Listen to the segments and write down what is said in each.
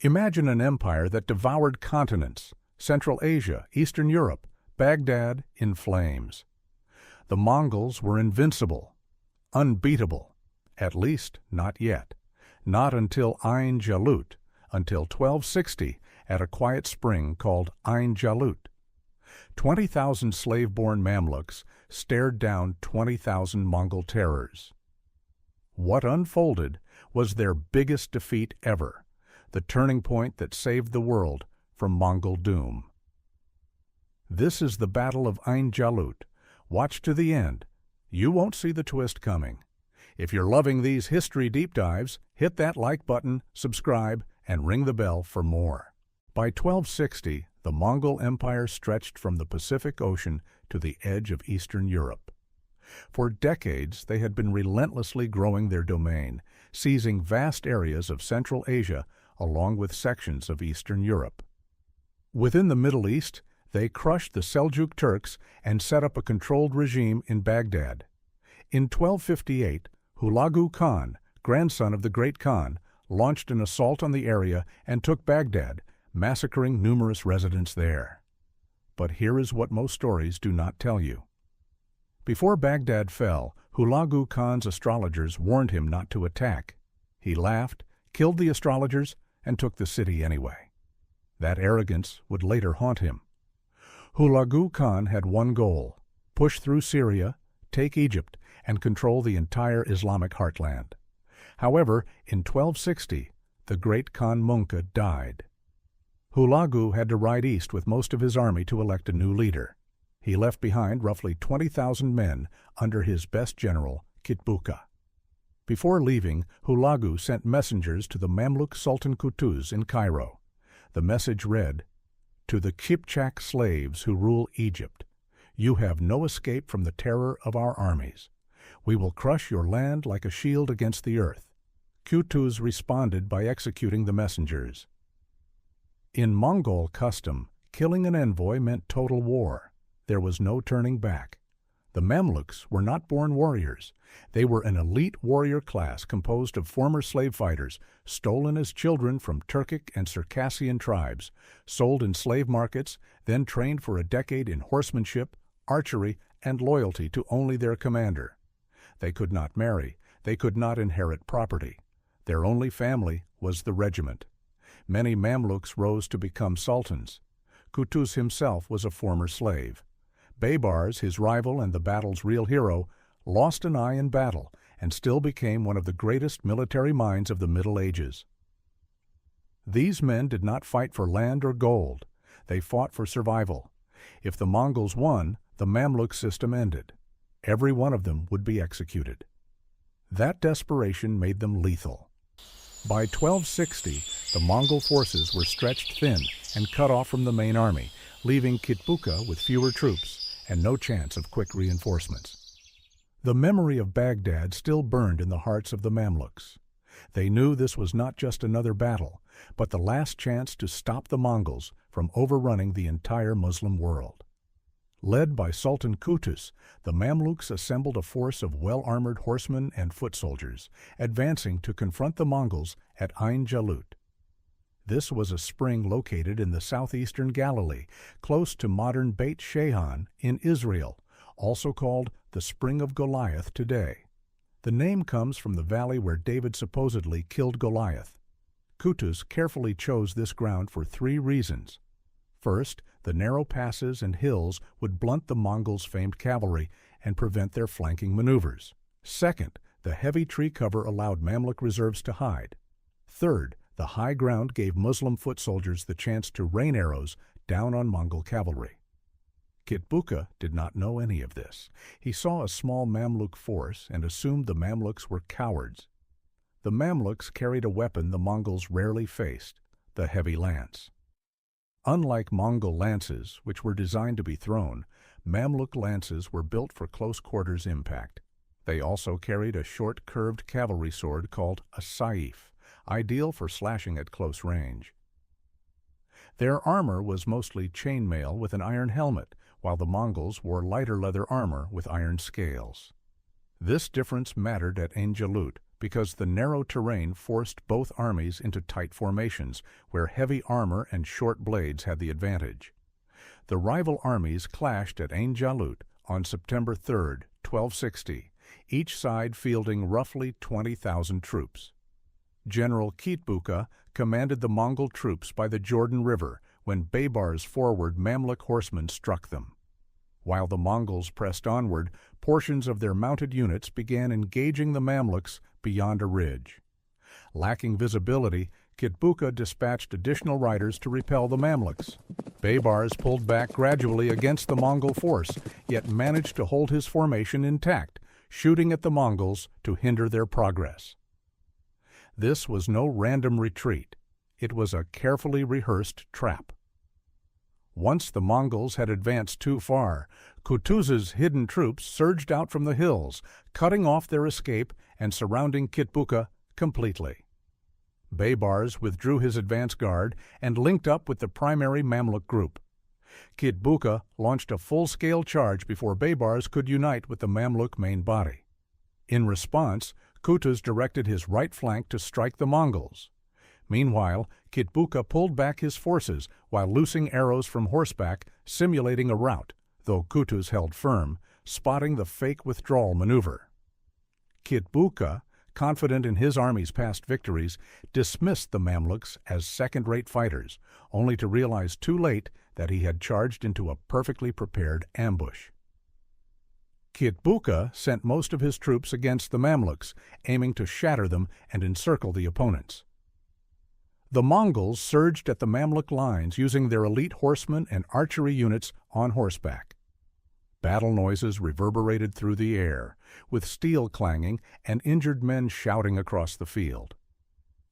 Imagine an empire that devoured continents, Central Asia, Eastern Europe, Baghdad in flames. The Mongols were invincible, unbeatable, at least not yet, not until Ain Jalut, until 1260 at a quiet spring called Ain Jalut. 20,000 slave-born Mamluks stared down 20,000 Mongol terrors. What unfolded was their biggest defeat ever, the turning point that saved the world from Mongol doom. This is the Battle of Ain Jalut. Watch to the end. You won't see the twist coming. If you're loving these history deep dives, hit that like button, subscribe, and ring the bell for more. By 1260, the Mongol Empire stretched from the Pacific Ocean to the edge of Eastern Europe. For decades, they had been relentlessly growing their domain, seizing vast areas of Central Asia along with sections of Eastern Europe. Within the Middle East, they crushed the Seljuk Turks and set up a controlled regime in Baghdad. In 1258, Hulagu Khan, grandson of the Great Khan, launched an assault on the area and took Baghdad, massacring numerous residents there. But here is what most stories do not tell you. Before Baghdad fell, Hulagu Khan's astrologers warned him not to attack. He laughed, killed the astrologers, and took the city anyway. That arrogance would later haunt him. Hulagu Khan had one goal: push through Syria, take Egypt, and control the entire Islamic heartland. However, in 1260, the great Khan Munka died. Hulagu had to ride east with most of his army to elect a new leader. He left behind roughly 20,000 men under his best general, Kitbuqa. Before leaving, Hulagu sent messengers to the Mamluk Sultan Qutuz in Cairo. The message read, "To the Kipchak slaves who rule Egypt, you have no escape from the terror of our armies. We will crush your land like a shield against the earth." Qutuz responded by executing the messengers. In Mongol custom, killing an envoy meant total war. There was no turning back. The Mamluks were not born warriors. They were an elite warrior class composed of former slave fighters, stolen as children from Turkic and Circassian tribes, sold in slave markets, then trained for a decade in horsemanship, archery, and loyalty to only their commander. They could not marry. They could not inherit property. Their only family was the regiment. Many Mamluks rose to become sultans. Qutuz himself was a former slave. Baybars, his rival and the battle's real hero, lost an eye in battle and still became one of the greatest military minds of the Middle Ages. These men did not fight for land or gold. They fought for survival. If the Mongols won, the Mamluk system ended. Every one of them would be executed. That desperation made them lethal. By 1260, the Mongol forces were stretched thin and cut off from the main army, leaving Kitbuqa with fewer troops and no chance of quick reinforcements. The memory of Baghdad still burned in the hearts of the Mamluks. They knew this was not just another battle, but the last chance to stop the Mongols from overrunning the entire Muslim world. Led by Sultan Qutuz, the Mamluks assembled a force of well-armored horsemen and foot soldiers, advancing to confront the Mongols at Ain Jalut. This was a spring located in the southeastern Galilee, close to modern Beit Shean in Israel, also called the Spring of Goliath today. The name comes from the valley where David supposedly killed Goliath. Qutuz carefully chose this ground for 3 reasons. First, the narrow passes and hills would blunt the Mongols' famed cavalry and prevent their flanking maneuvers. Second, the heavy tree cover allowed Mamluk reserves to hide. Third, the high ground gave Muslim foot soldiers the chance to rain arrows down on Mongol cavalry. Kitbuqa did not know any of this. He saw a small Mamluk force and assumed the Mamluks were cowards. The Mamluks carried a weapon the Mongols rarely faced, the heavy lance. Unlike Mongol lances, which were designed to be thrown, Mamluk lances were built for close quarters impact. They also carried a short curved cavalry sword called a saif, ideal for slashing at close range. Their armor was mostly chainmail with an iron helmet, while the Mongols wore lighter leather armor with iron scales. This difference mattered at Ain Jalut because the narrow terrain forced both armies into tight formations, where heavy armor and short blades had the advantage. The rival armies clashed at Ain Jalut on September 3, 1260, each side fielding roughly 20,000 troops. General Kitbuqa commanded the Mongol troops by the Jordan River when Baybars' forward Mamluk horsemen struck them. While the Mongols pressed onward, portions of their mounted units began engaging the Mamluks beyond a ridge. Lacking visibility, Kitbuqa dispatched additional riders to repel the Mamluks. Baybars pulled back gradually against the Mongol force, yet managed to hold his formation intact, shooting at the Mongols to hinder their progress. This was no random retreat. It was a carefully rehearsed trap. Once the Mongols had advanced too far, Qutuz's hidden troops surged out from the hills, cutting off their escape and surrounding Kitbuqa completely. Baybars withdrew his advance guard and linked up with the primary Mamluk group. Kitbuqa launched a full-scale charge before Baybars could unite with the Mamluk main body. In response, Qutuz directed his right flank to strike the Mongols. Meanwhile, Kitbuqa pulled back his forces while loosing arrows from horseback, simulating a rout, though Qutuz held firm, spotting the fake withdrawal maneuver. Kitbuqa, confident in his army's past victories, dismissed the Mamluks as second-rate fighters, only to realize too late that he had charged into a perfectly prepared ambush. Kitbuqa sent most of his troops against the Mamluks, aiming to shatter them and encircle the opponents. The Mongols surged at the Mamluk lines using their elite horsemen and archery units on horseback. Battle noises reverberated through the air, with steel clanging and injured men shouting across the field.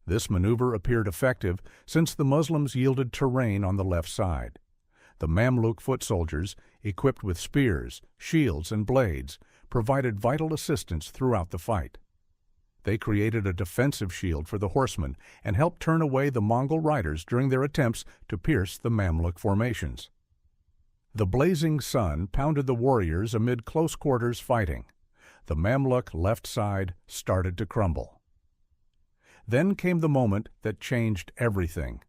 This maneuver appeared effective since the Muslims yielded terrain on the left side. The Mamluk foot soldiers, equipped with spears, shields, and blades, provided vital assistance throughout the fight. They created a defensive shield for the horsemen and helped turn away the Mongol riders during their attempts to pierce the Mamluk formations. The blazing sun pounded the warriors amid close-quarters fighting. The Mamluk left side started to crumble. Then came the moment that changed everything.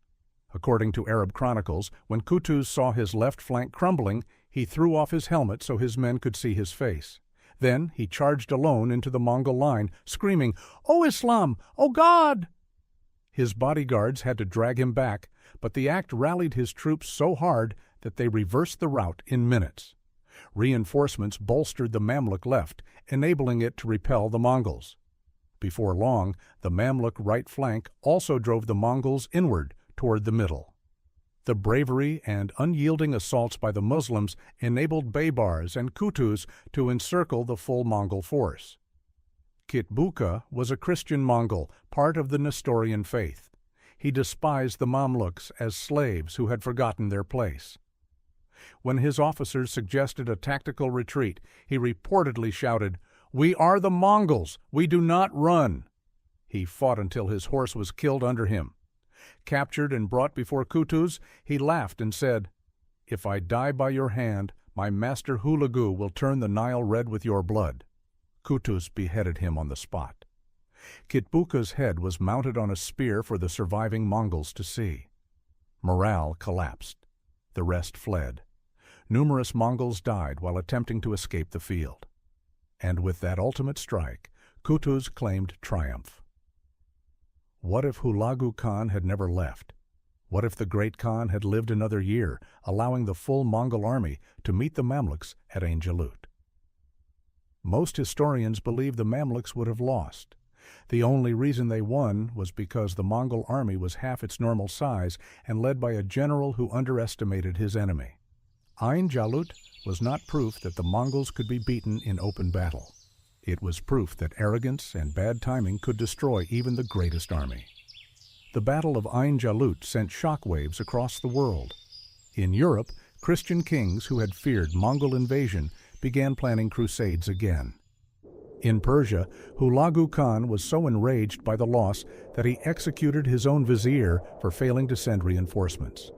According to Arab chronicles, when Qutuz saw his left flank crumbling, he threw off his helmet so his men could see his face. Then he charged alone into the Mongol line, screaming, "O Islam! O God!" His bodyguards had to drag him back, but the act rallied his troops so hard that they reversed the rout in minutes. Reinforcements bolstered the Mamluk left, enabling it to repel the Mongols. Before long, the Mamluk right flank also drove the Mongols inward toward the middle. The bravery and unyielding assaults by the Muslims enabled Baybars and Qutuz to encircle the full Mongol force. Kitbuqa was a Christian Mongol, part of the Nestorian faith. He despised the Mamluks as slaves who had forgotten their place. When his officers suggested a tactical retreat, he reportedly shouted, "We are the Mongols! We do not run!" He fought until his horse was killed under him. Captured and brought before Qutuz, he laughed and said, "If I die by your hand, my master Hulagu will turn the Nile red with your blood." Qutuz beheaded him on the spot. Kitbuqa's head was mounted on a spear for the surviving Mongols to see. Morale collapsed. The rest fled. Numerous Mongols died while attempting to escape the field. And with that ultimate strike, Qutuz claimed triumph. What if Hulagu Khan had never left? What if the great Khan had lived another year, allowing the full Mongol army to meet the Mamluks at Ain Jalut? Most historians believe the Mamluks would have lost. The only reason they won was because the Mongol army was half its normal size and led by a general who underestimated his enemy. Ain Jalut was not proof that the Mongols could be beaten in open battle. It was proof that arrogance and bad timing could destroy even the greatest army. The Battle of Ain Jalut sent shockwaves across the world. In Europe, Christian kings who had feared Mongol invasion began planning crusades again. In Persia, Hulagu Khan was so enraged by the loss that he executed his own vizier for failing to send reinforcements.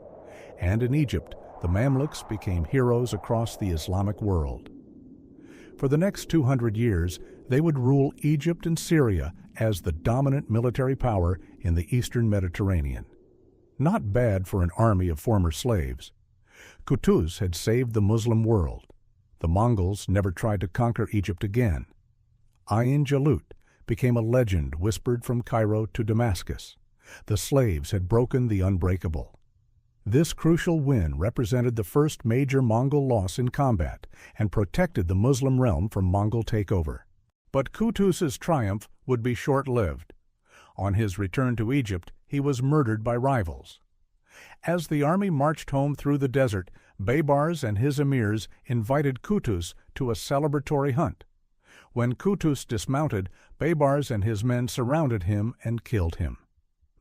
And in Egypt, the Mamluks became heroes across the Islamic world. For the next 200 years, they would rule Egypt and Syria as the dominant military power in the eastern Mediterranean. Not bad for an army of former slaves. Qutuz had saved the Muslim world. The Mongols never tried to conquer Egypt again. Ain Jalut became a legend whispered from Cairo to Damascus. The slaves had broken the unbreakable. This crucial win represented the first major Mongol loss in combat and protected the Muslim realm from Mongol takeover. But Qutuz's triumph would be short-lived. On his return to Egypt, he was murdered by rivals. As the army marched home through the desert, Baybars and his emirs invited Qutuz to a celebratory hunt. When Qutuz dismounted, Baybars and his men surrounded him and killed him.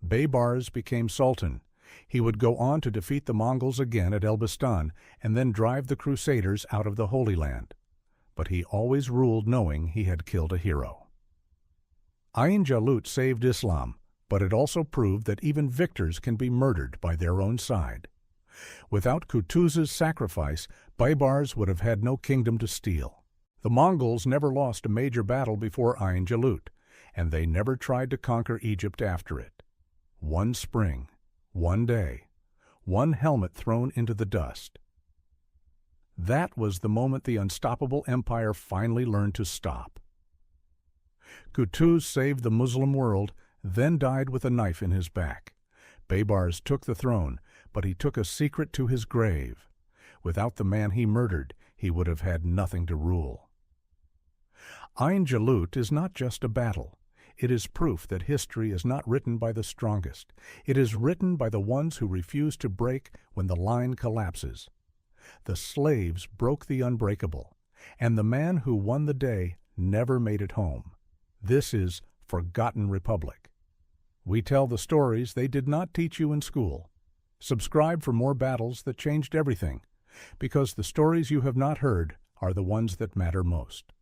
Baybars became sultan. He would go on to defeat the Mongols again at Elbistan and then drive the Crusaders out of the Holy Land. But he always ruled knowing he had killed a hero. Ain Jalut saved Islam, but it also proved that even victors can be murdered by their own side. Without Qutuz's sacrifice, Baybars would have had no kingdom to steal. The Mongols never lost a major battle before Ain Jalut, and they never tried to conquer Egypt after it. One spring, one day, one helmet thrown into the dust. That was the moment the unstoppable empire finally learned to stop. Qutuz saved the Muslim world, then died with a knife in his back. Baybars took the throne, but he took a secret to his grave. Without the man he murdered, he would have had nothing to rule. Ain Jalut is not just a battle. It is proof that history is not written by the strongest. It is written by the ones who refuse to break when the line collapses. The slaves broke the unbreakable, and the man who won the day never made it home. This is Forgotten Republic. We tell the stories they did not teach you in school. Subscribe for more battles that changed everything, because the stories you have not heard are the ones that matter most.